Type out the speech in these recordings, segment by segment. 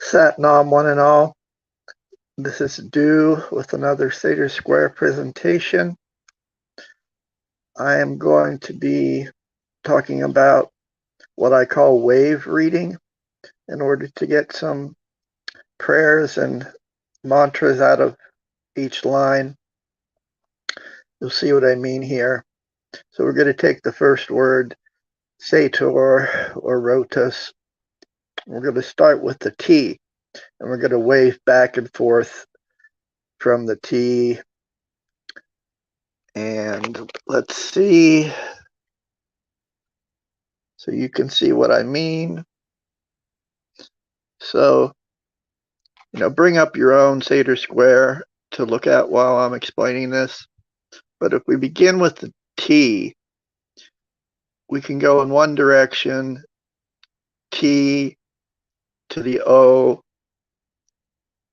Sat Nam one and all. This is due with another Seder Square presentation. I am going to be talking about what I call wave reading in order to get some prayers and mantras out of each line. You'll see what I mean here. So we're going to take the first word, Sator or Rotus. We're going to start with the T, and we're going to wave back and forth from the T. And let's see. So you can see what I mean. So, bring up your own Seder Square to look at while I'm explaining this. But if we begin with the T, we can go in one direction, T to the O,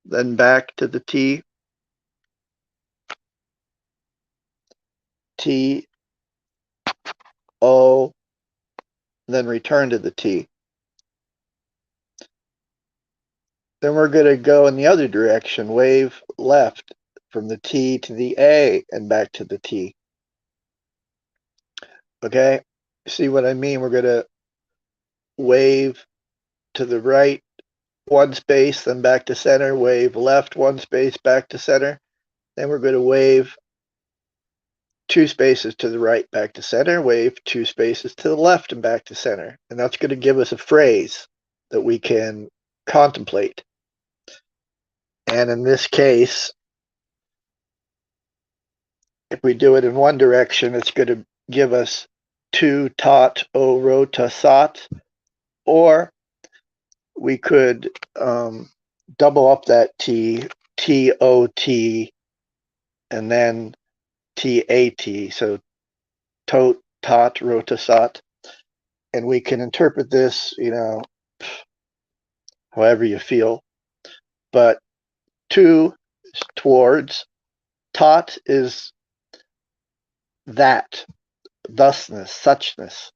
then back to the T, T, O, then return to the T. Then we're going to go in the other direction, wave left from the T to the A and back to the T. Okay, see what I mean? We're going to wave to the right one space, then back to center, wave left one space, back to center. Then we're going to wave two spaces to the right, back to center, wave two spaces to the left and back to center. And that's going to give us a phrase that we can contemplate. And in this case, if we do it in one direction, it's going to give us tu tot o rota sat, or we could double up that T, T-O-T, and then T-A-T, so tot, tot, rota sat. And we can interpret this, however you feel. But to is towards, tot is that, thusness, suchness.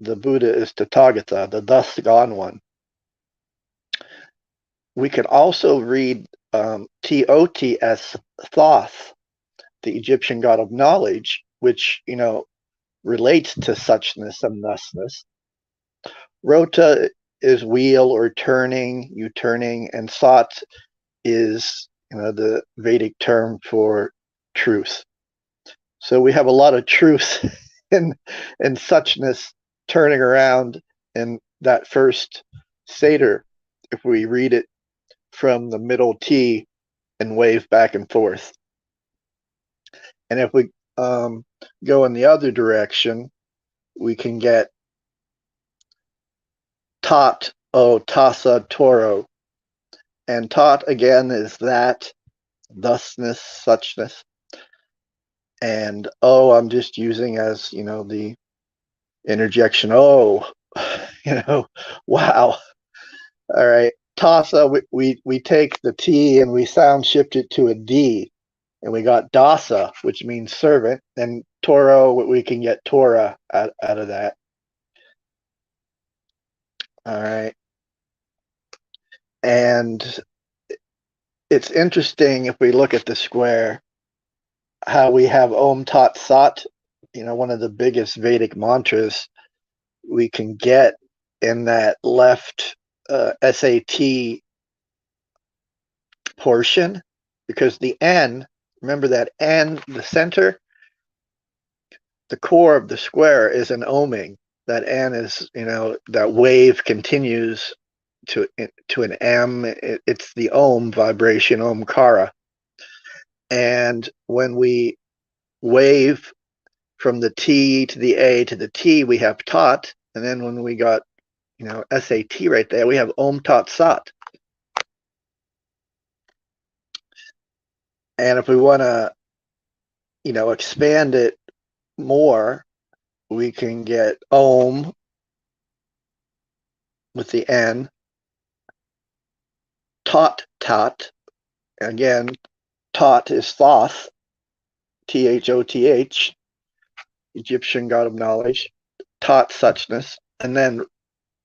The Buddha is Tathagata, the thus gone one. We could also read T-O-T as Thoth, the Egyptian god of knowledge, which, relates to suchness and thusness. Rota is wheel or turning, you turning, and Sat is, the Vedic term for truth. So we have a lot of truth in suchness turning around in that first Seder if we read it from the middle T and wave back and forth. And if we go in the other direction, we can get tot, o, tasa, toro. And tot, again, is that, thusness, suchness. And O, I'm just using as, the interjection. Oh, wow. All right. Tasa, we take the T and we sound shift it to a D. And we got dasa, which means servant. And Toro, we can get Torah out of that. All right. And it's interesting if we look at the square, how we have Om Tat Sat, one of the biggest Vedic mantras we can get in that left SAT portion, because the N, remember that N, the center, the core of the square is an oming. That N is, that wave continues to an M. It's the Om vibration, Omkara. And when we wave from the T to the A to the T, we have Tat. And then when we got, SAT right there, we have Om Tat Sat. And if we want to, expand it more, we can get Om with the N, Tot Tat. Again, Tot is Thoth, Thoth, Egyptian god of knowledge, Tot suchness, and then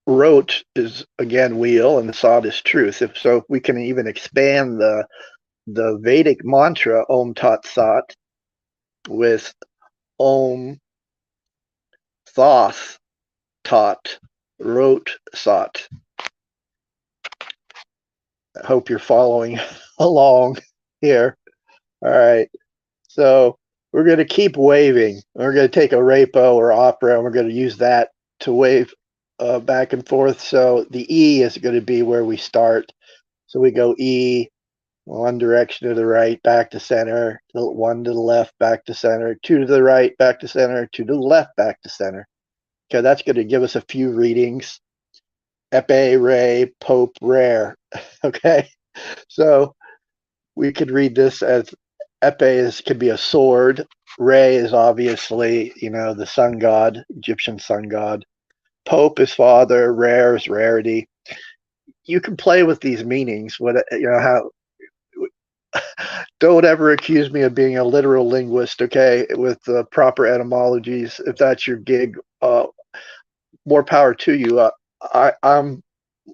Rot is again wheel, and Sat is truth. If we can even expand the Vedic mantra Om Tat Sat with Om Thoth Tat Rot Sat. I hope you're following along here. All right. So we're going to keep waving. We're going to take a repo or opera, and we're going to use that to wave back and forth. So the E is going to be where we start. So we go E, one direction to the right, back to center, one to the left, back to center, two to the right, back to center, two to the left, back to center. Okay, that's going to give us a few readings. Epe, re, pope, rare. Okay, so we could read this as Epe could be a sword. Re is obviously, the sun god, Egyptian sun god. Pope is father. Rare is rarity. You can play with these meanings. How don't ever accuse me of being a literal linguist, okay, with the proper etymologies. If that's your gig, more power to you. I'm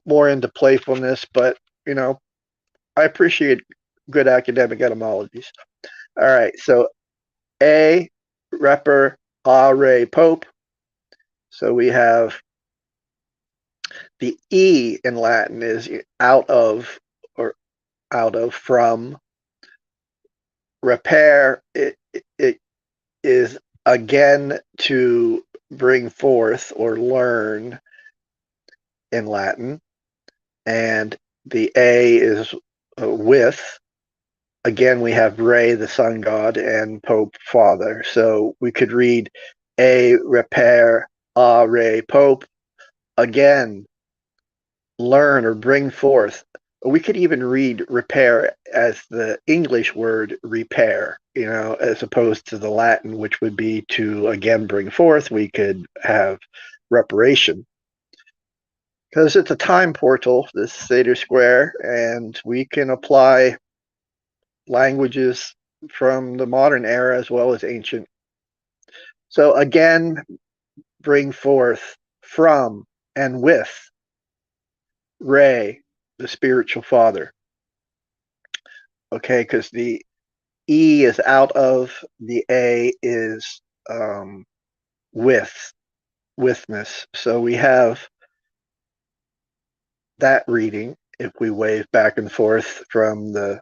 more into playfulness, but, I appreciate good academic etymologies. All right, so A, repper, a, re, pope. So we have the E in Latin is out of, or out of, from. Repair, it is again to bring forth or learn in Latin. And the A is with. Again, we have Re, the sun god, and Pope, father. So we could read A, repair, A, Re, Pope. Again, learn or bring forth. We could even read repair as the English word repair, as opposed to the Latin, which would be to again bring forth. We could have reparation. Because it's a time portal, this Seder Square, and we can apply languages from the modern era as well as ancient. So again, bring forth, from, and with. Re, the spiritual father. Okay, because the E is out of, the A is withness. So we have that reading if we wave back and forth from the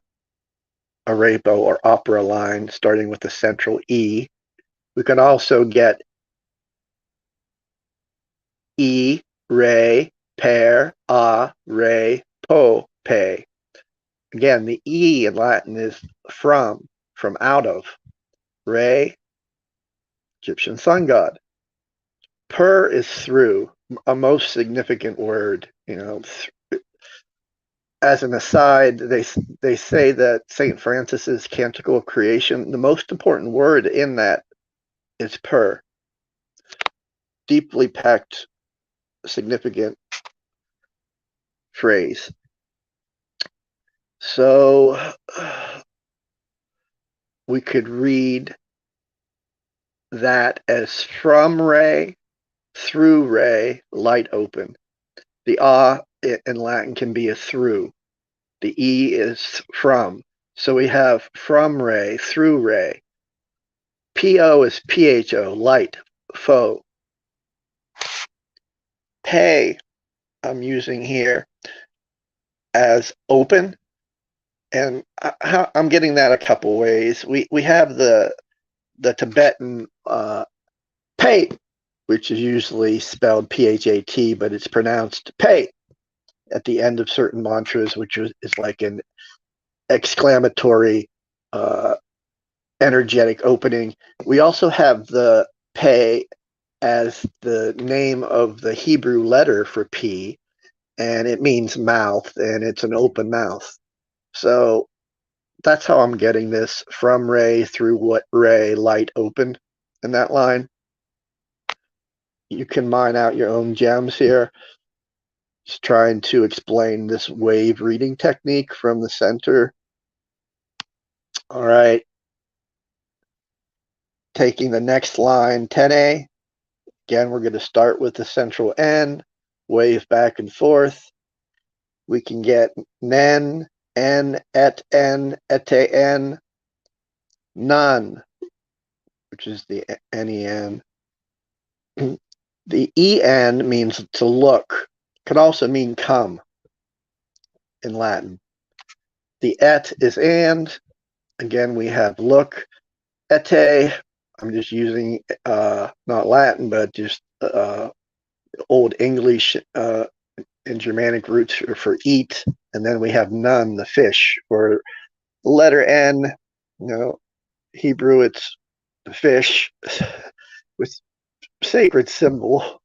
arepo or opera line, starting with the central E. We can also get E, re, per, a, re, po, pe. Again, the E in Latin is from out of. Re, Egyptian sun god. Per is through, a most significant word. As an aside, they say that St. Francis's Canticle of Creation, the most important word in that is per. Deeply packed, significant phrase. So we could read that as from Re, through Re, light open. The A in Latin can be a through. The E is from. So we have from Re, through Re. PO is PHO, light, faux. Pay, I'm using here as open. And I'm getting that a couple ways. We have the Tibetan pay, which is usually spelled PHAT, but it's pronounced pay at the end of certain mantras, which is like an exclamatory, energetic opening. We also have the pay as the name of the Hebrew letter for P, and it means mouth, and it's an open mouth. So that's how I'm getting this, from Ray through what Ray, light open in that line. You can mine out your own gems here. Just trying to explain this wave reading technique from the center. All right. Taking the next line, 10A. Again, we're going to start with the central N. wave back and forth. We can get nen, en, et, none, which is the nen. The en means to look. Can also mean come in Latin. The et is and. Again, we have look. Ete, I'm just using not Latin, but just Old English and Germanic roots for eat. And then we have none, the fish, or letter N, Hebrew, it's the fish with sacred symbol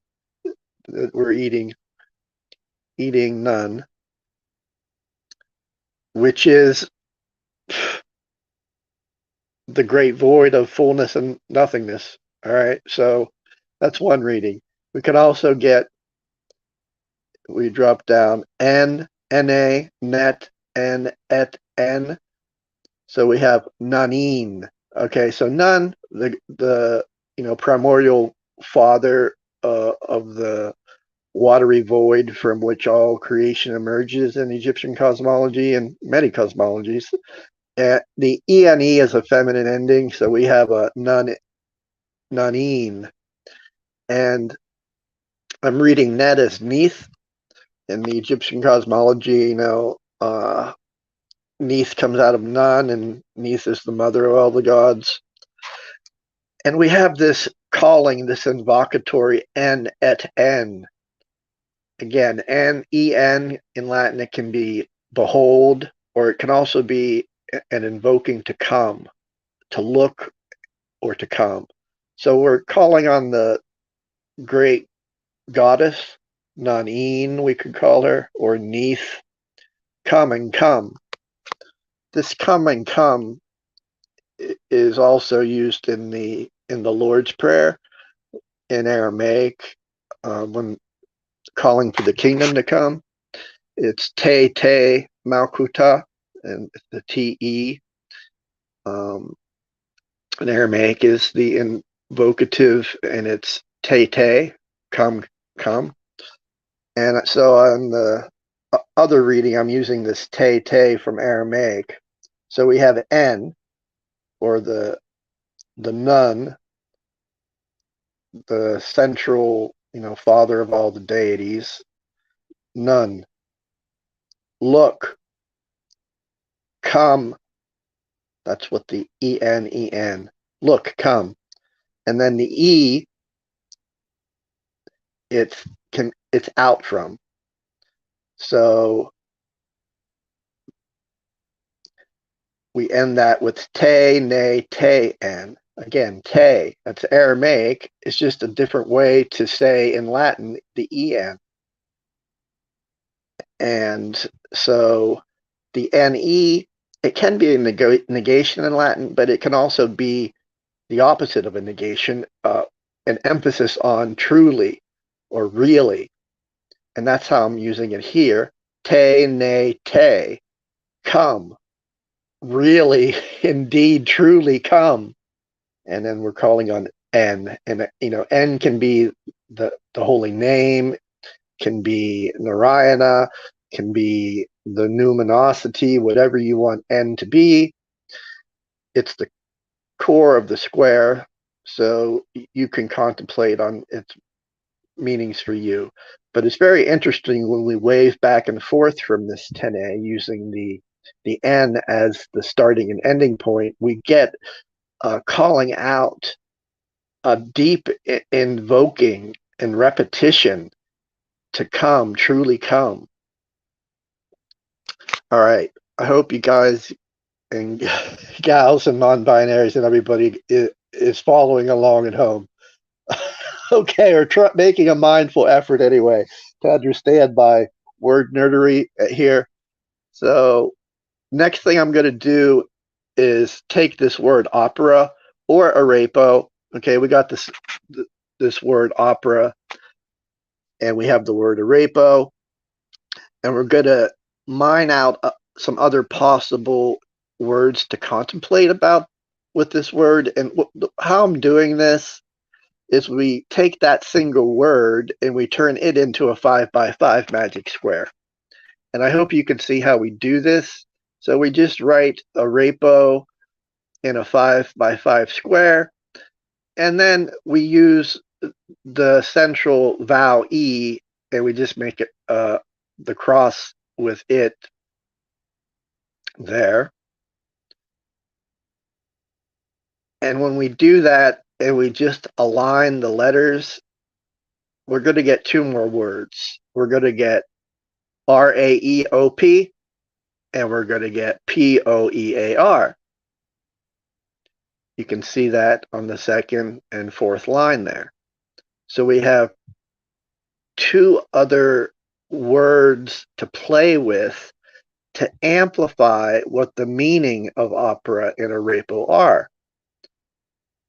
that we're eating none, which is the great void of fullness and nothingness. All right, so that's one reading. We can also get, we drop down n, na, net, n, et, n. So we have nanine. Okay, so none, the primordial father of the watery void from which all creation emerges in Egyptian cosmology and many cosmologies. The ene is a feminine ending, so we have a nanine. And I'm reading net as neath. In the Egyptian cosmology, Neith comes out of Nun, and Neith is the mother of all the gods. And we have this calling, this invocatory en et en. Again, en in Latin, it can be behold, or it can also be an invoking to come, to look, or to come. So we're calling on the great goddess, Nanine, we could call her, or Neith. Come and come. This come and come is also used in the Lord's Prayer in Aramaic when calling for the kingdom to come. It's te malkuta, and the te in Aramaic is the invocative, and it's te, come. And so on the other reading, I'm using this te from Aramaic. So we have en, or the nun, the central, father of all the deities. None. Look. Come. That's what the en. Look, come. And then the e, it's out from. So we end that with te, ne, te, en. Again, te, that's Aramaic. It's just a different way to say in Latin the en. And so the ne, it can be a negation in Latin, but it can also be the opposite of a negation, an emphasis on truly or really. And that's how I'm using it here. Te, ne, te, come. Really, indeed, truly come. And then we're calling on en. And, en can be the holy name, can be Narayana, can be the numinosity, whatever you want n to be. It's the core of the square, so you can contemplate on its meanings for you. But it's very interesting when we wave back and forth from this 10a using the n as the starting and ending point, we get calling out a deep invoking and repetition to come, truly come. All right. I hope you guys and gals and non-binaries and everybody is following along at home. Okay, or making a mindful effort anyway to understand my word nerdery here. So next thing I'm going to do is take this word opera or arepo. Okay, we got this word opera, and we have the word arepo, and we're going to mine out some other possible words to contemplate about with this word. And how I'm doing this is we take that single word and we turn it into a 5x5 magic square. And I hope you can see how we do this. So we just write a rapo in a 5x5 square, and then we use the central vowel E, and we just make it the cross with it there. And when we do that and we just align the letters, we're going to get two more words. We're going to get RAEOP, and we're going to get POEAR. You can see that on the second and fourth line there. So we have two other words to play with to amplify what the meaning of opera in a rapo are.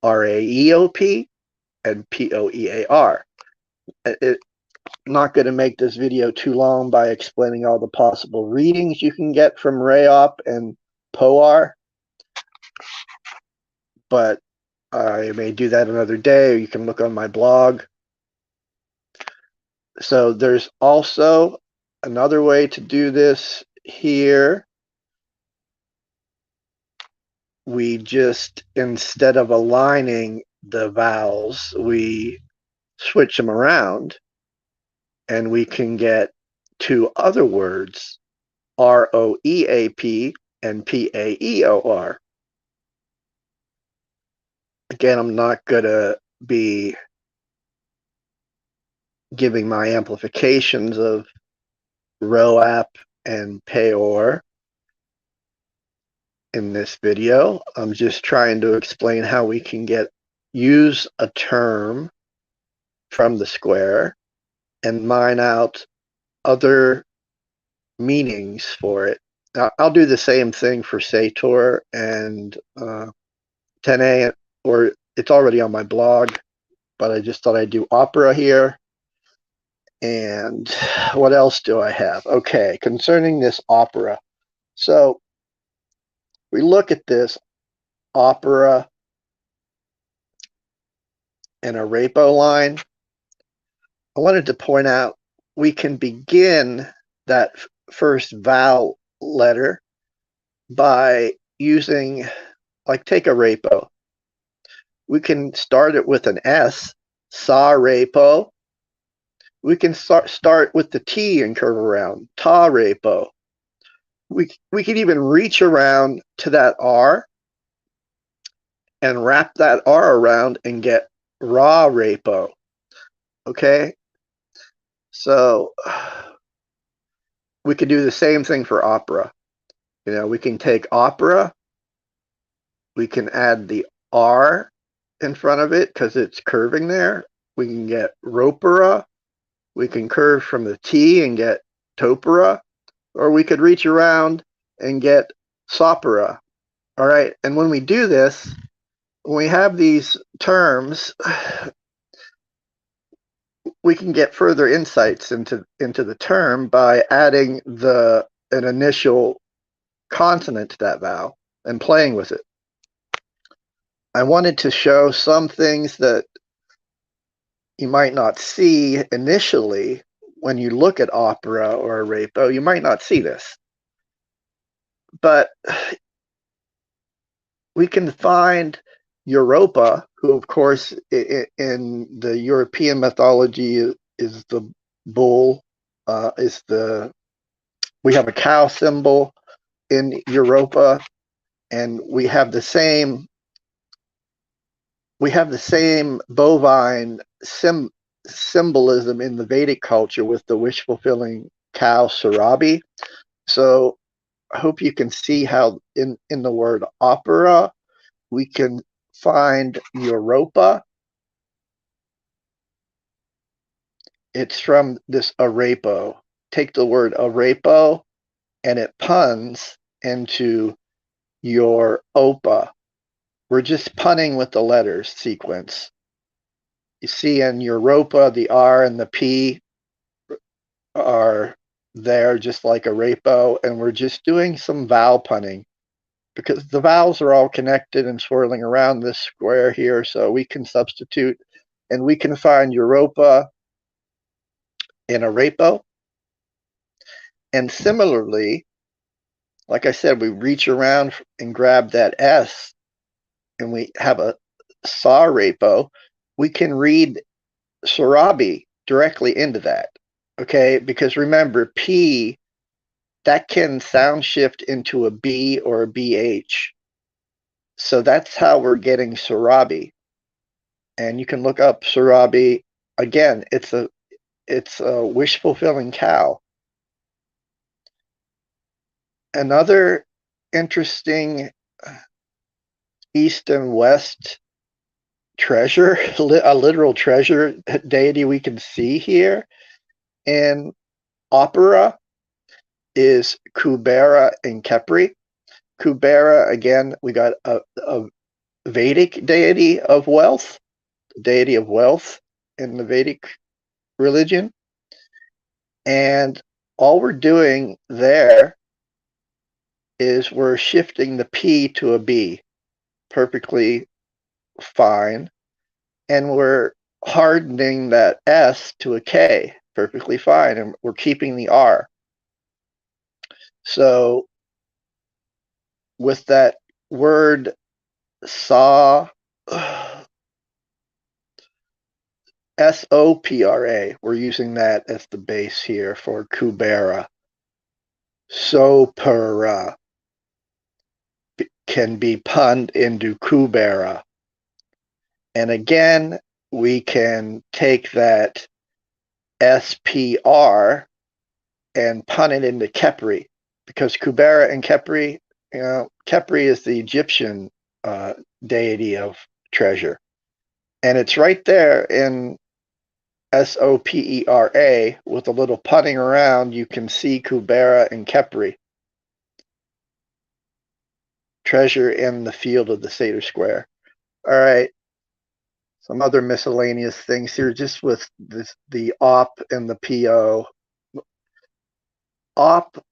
RAEOP and POEAR. I'm not going to make this video too long by explaining all the possible readings you can get from RAOP and POAR, but I may do that another day, or you can look on my blog. So there's also another way to do this here. We just, instead of aligning the vowels, we switch them around, and we can get two other words, ROEAP and PAEOR. Again, I'm not going to be giving my amplifications of ROAP and PAOR in this video. I'm just trying to explain how we can use a term from the square and mine out other meanings for it. I'll do the same thing for Sator and 10A, or it's already on my blog, but I just thought I'd do opera here. And what else do I have? Okay, concerning this opera. So we look at this opera in a rapo line. I wanted to point out we can begin that first vowel letter by using, like, take a rapo. We can start it with an S, sa rapo. We can start with the T and curve around, ta rapo. We can even reach around to that R and wrap that R around and get ra rapo. Okay? So we could do the same thing for opera. You know, we can take opera, we can add the R in front of it because it's curving there. We can get ropera. We can curve from the T and get topera, or we could reach around and get sopera. All right, and when we do this, when we have these terms, we can get further insights into the term by adding an initial consonant to that vowel and playing with it. I wanted to show some things that you might not see initially when you look at opera or a rapo. You might not see this, but we can find Europa, who of course in the European mythology is the bull, we have a cow symbol in Europa, and we have the same bovine symbolism in the Vedic culture with the wish-fulfilling cow Surabhi. So I hope you can see how in the word opera, we can find Europa. It's from this arapo. Take the word arapo, and it puns into your opa. We're just punning with the letters sequence. You see in Europa, the R and the P are there just like a rapo, and we're just doing some vowel punning because the vowels are all connected and swirling around this square here, so we can substitute and we can find Europa in Arepo. And similarly, like I said, we reach around and grab that S, and we have a saw repo. We can read Surabhi directly into that. Okay, because remember, P, that can sound shift into a B or a BH. So that's how we're getting Surabhi. And you can look up Surabhi. Again, it's a wish fulfilling cow. Another interesting east and west treasure, a literal treasure deity we can see here in opera is Kubera and Kepri. Kubera, again, we got a Vedic deity of wealth, in the Vedic religion. And all we're doing there is we're shifting the P to a B, perfectly fine. And we're hardening that S to a K, perfectly fine. And we're keeping the R. So with that word saw, SOPRA, we're using that as the base here for Kubera. Sopera can be punned into Kubera. And again, we can take that SPR and pun it into Kepri, because Kubera and Kepri, Kepri is the Egyptian deity of treasure. And it's right there in SOPERA with a little punning around. You can see Kubera and Kepri. Treasure in the field of the Seder Square. All right. Some other miscellaneous things here, just with the OP and the PO. OP,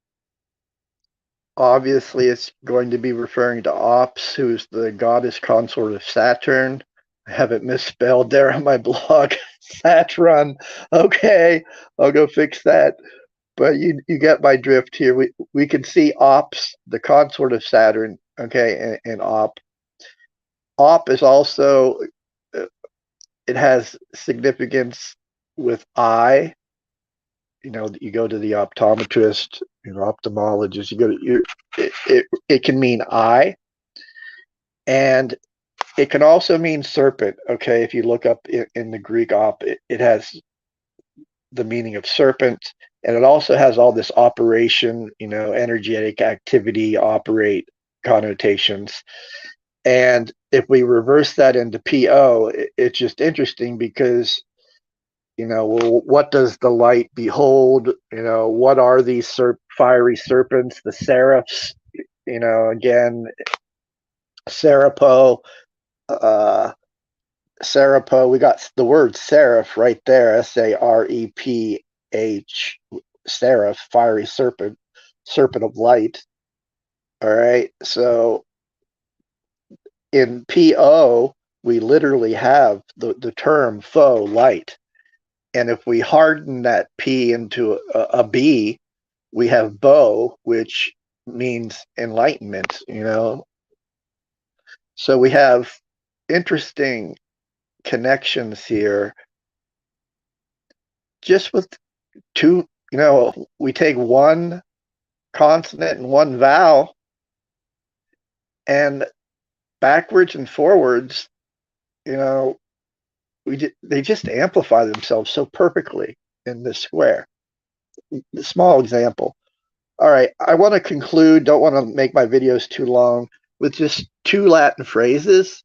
obviously, it's going to be referring to Ops, who's the goddess consort of Saturn. I have it misspelled there on my blog. Saturn. Okay, I'll go fix that. But you get my drift here. We can see Ops, the consort of Saturn, okay, in Op. Op is also, it has significance with eye. You go to the optometrist, ophthalmologist, you go to it can mean eye, and it can also mean serpent. Okay, if you look up in the Greek op, it has the meaning of serpent, and it also has all this operation, energetic activity, operate connotations. And if we reverse that into PO, it's just interesting because, well, what does the light behold? What are these fiery serpents, the seraphs? Again, Serapo, Serapo, we got the word seraph right there, SAREPH, seraph, fiery serpent, serpent of light. All right, so in PO, we literally have the term faux light. And if we harden that P into a B, we have Bo, which means enlightenment, So we have interesting connections here. Just with two, we take one consonant and one vowel, and backwards and forwards, they just amplify themselves so perfectly in this square. A small example. All right, I want to conclude, don't want to make my videos too long, with just two Latin phrases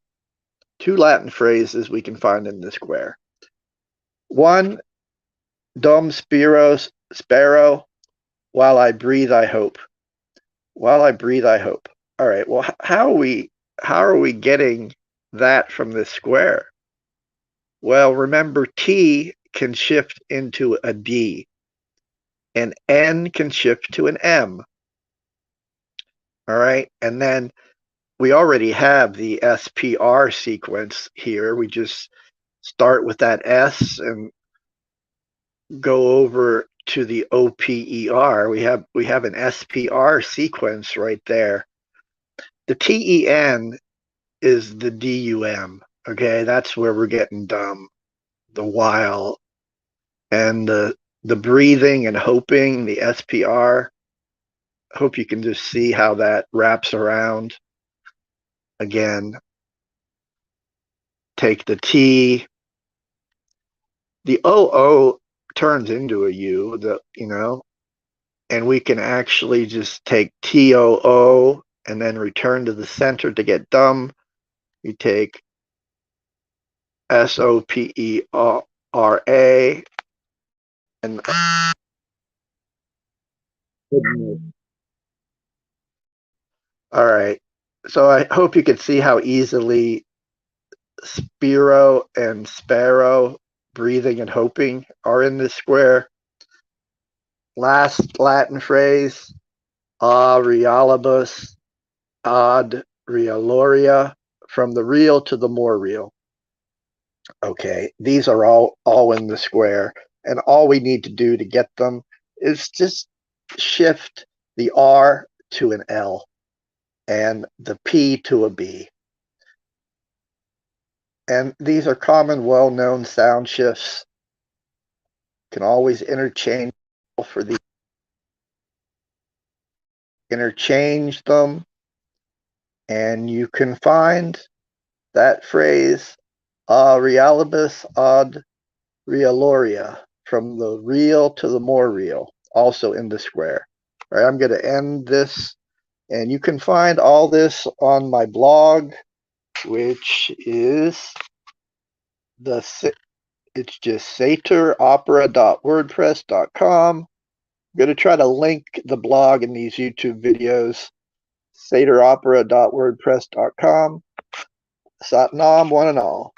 we can find in the square. One, dom spero, while I breathe, I hope. While I breathe, I hope. All right, well, how are we getting that from this square? Well, remember, T can shift into a D, and N can shift to an M. All right, and then we already have the SPR sequence here. We just start with that S and go over to the OPER. We have an SPR sequence right there. The TEN is the DUM. Okay, that's where we're getting dumb. The while and the breathing and hoping, the SPR. Hope you can just see how that wraps around. Again, take the T. The OO turns into a U, and we can actually just take TOO and then return to the center to get dumb. We take SOPERA and all right. So I hope you can see how easily Spiro and Sparrow, breathing and hoping, are in this square. Last Latin phrase, a realibus ad realoria, from the real to the more real. Okay, these are all in the square, and all we need to do to get them is just shift the R to an L and the P to a B. And these are common, well-known sound shifts. Can always interchange for the interchange them, and you can find that phrase realibus ad realoria, from the real to the more real, also in the square. All right, I'm going to end this, and you can find all this on my blog, which is it's just satyropera.wordpress.com. I'm going to try to link the blog in these YouTube videos. satyropera.wordpress.com. Satnam, one and all.